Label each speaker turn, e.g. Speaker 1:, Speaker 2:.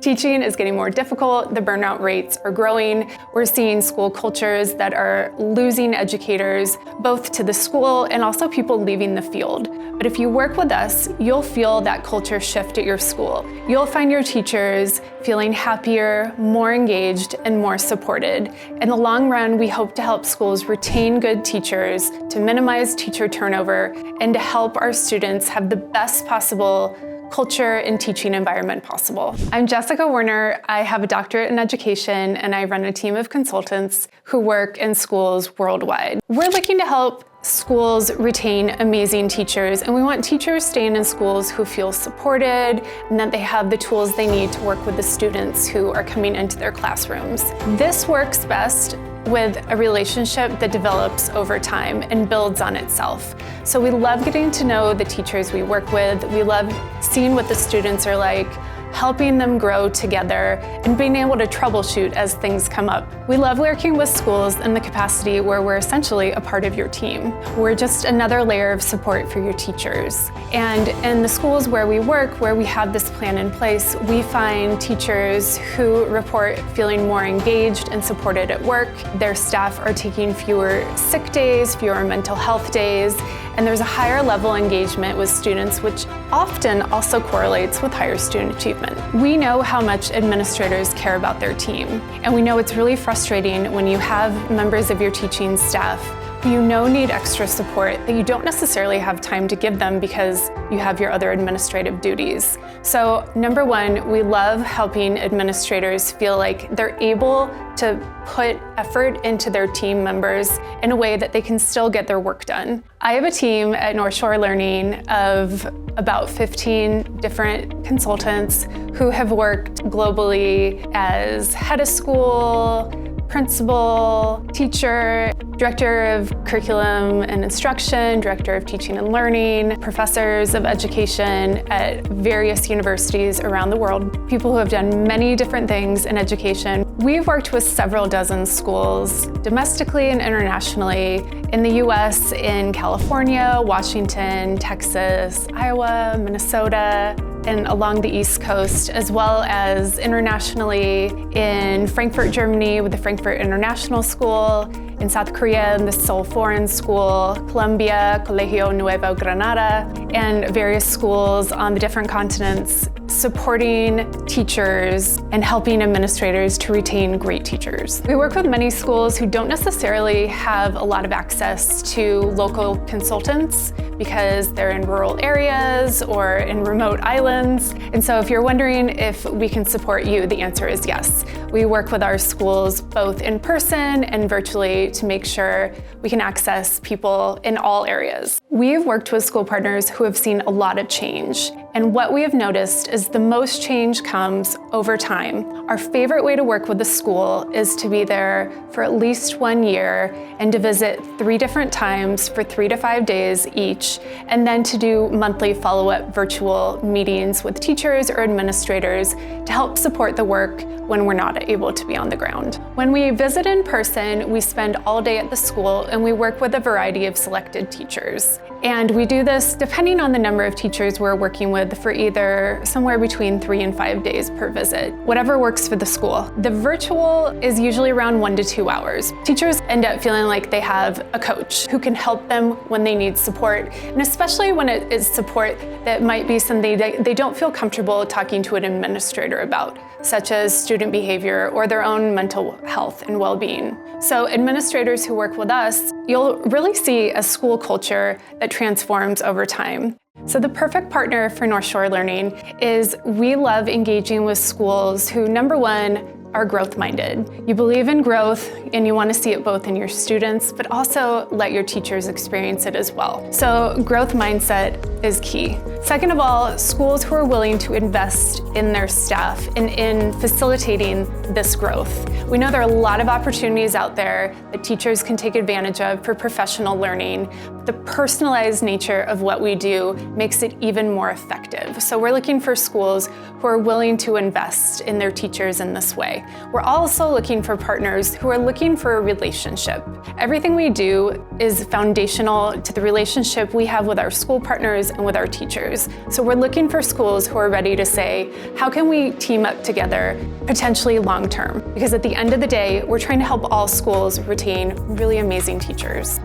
Speaker 1: Teaching is getting more difficult, the burnout rates are growing. We're seeing school cultures that are losing educators, both to the school and also people leaving the field. But if you work with us, you'll feel that culture shift at your school. You'll find your teachers feeling happier, more engaged, and more supported. In the long run, we hope to help schools retain good teachers, to minimize teacher turnover, and to help our students have the best possible culture and teaching environment possible. I'm Jessica Werner. I have a doctorate in education, and I run a team of consultants who work in schools worldwide. We're looking to help schools retain amazing teachers, and we want teachers staying in schools who feel supported and that they have the tools they need to work with the students who are coming into their classrooms. This works best with a relationship that develops over time and builds on itself. So we love getting to know the teachers we work with. We love seeing what the students are like, helping them grow together, and being able to troubleshoot as things come up. We love working with schools in the capacity where we're essentially a part of your team. We're just another layer of support for your teachers. And in the schools where we work, where we have this plan in place, we find teachers who report feeling more engaged and supported at work. Their staff are taking fewer sick days, fewer mental health days, and there's a higher level engagement with students, which often also correlates with higher student achievement. We know how much administrators care about their team, and we know it's really frustrating when you have members of your teaching staff who you know need extra support that you don't necessarily have time to give them because you have your other administrative duties. So number one, we love helping administrators feel like they're able to put effort into their team members in a way that they can still get their work done. I have a team at Northshore Learning of about 15 different consultants who have worked globally as head of school, principal, teacher, director of curriculum and instruction, director of teaching and learning, professors of education at various universities around the world, people who have done many different things in education. We've worked with several dozen schools, domestically and internationally, in the US, in California, Washington, Texas, Iowa, Minnesota, and along the East Coast, as well as internationally in Frankfurt, Germany with the Frankfurt International School, in South Korea in the Seoul Foreign School, Colombia, Colegio Nuevo Granada, and various schools on the different continents, supporting teachers and helping administrators to retain great teachers. We work with many schools who don't necessarily have a lot of access to local consultants because they're in rural areas or in remote islands. And so if you're wondering if we can support you, the answer is yes. We work with our schools both in person and virtually to make sure we can access people in all areas. We've worked with school partners who have seen a lot of change. And what we have noticed is the most change comes over time. Our favorite way to work with the school is to be there for at least 1 year and to visit 3 different times for 3 to 5 days each, and then to do monthly follow-up virtual meetings with teachers or administrators to help support the work when we're not able to be on the ground. When we visit in person, we spend all day at the school and we work with a variety of selected teachers. And we do this depending on the number of teachers we're working with for either somewhere between 3 and 5 days per visit, whatever works for the school. The virtual is usually around 1 to 2 hours. Teachers end up feeling like they have a coach who can help them when they need support, and especially when it is support that might be something they don't feel comfortable talking to an administrator about, such as student behavior or their own mental health and well-being. So administrators who work with us, you'll really see a school culture that transforms over time. So the perfect partner for Northshore Learning is we love engaging with schools who, number one, are growth-minded. You believe in growth and you want to see it both in your students, but also let your teachers experience it as well. So growth mindset is key. Second of all, schools who are willing to invest in their staff and in facilitating this growth. We know there are a lot of opportunities out there that teachers can take advantage of for professional learning, the personalized nature of what we do makes it even more effective. So we're looking for schools who are willing to invest in their teachers in this way. We're also looking for partners who are looking for a relationship. Everything we do is foundational to the relationship we have with our school partners and with our teachers. So we're looking for schools who are ready to say, how can we team up together, potentially long term? Because at the end of the day, we're trying to help all schools retain really amazing teachers.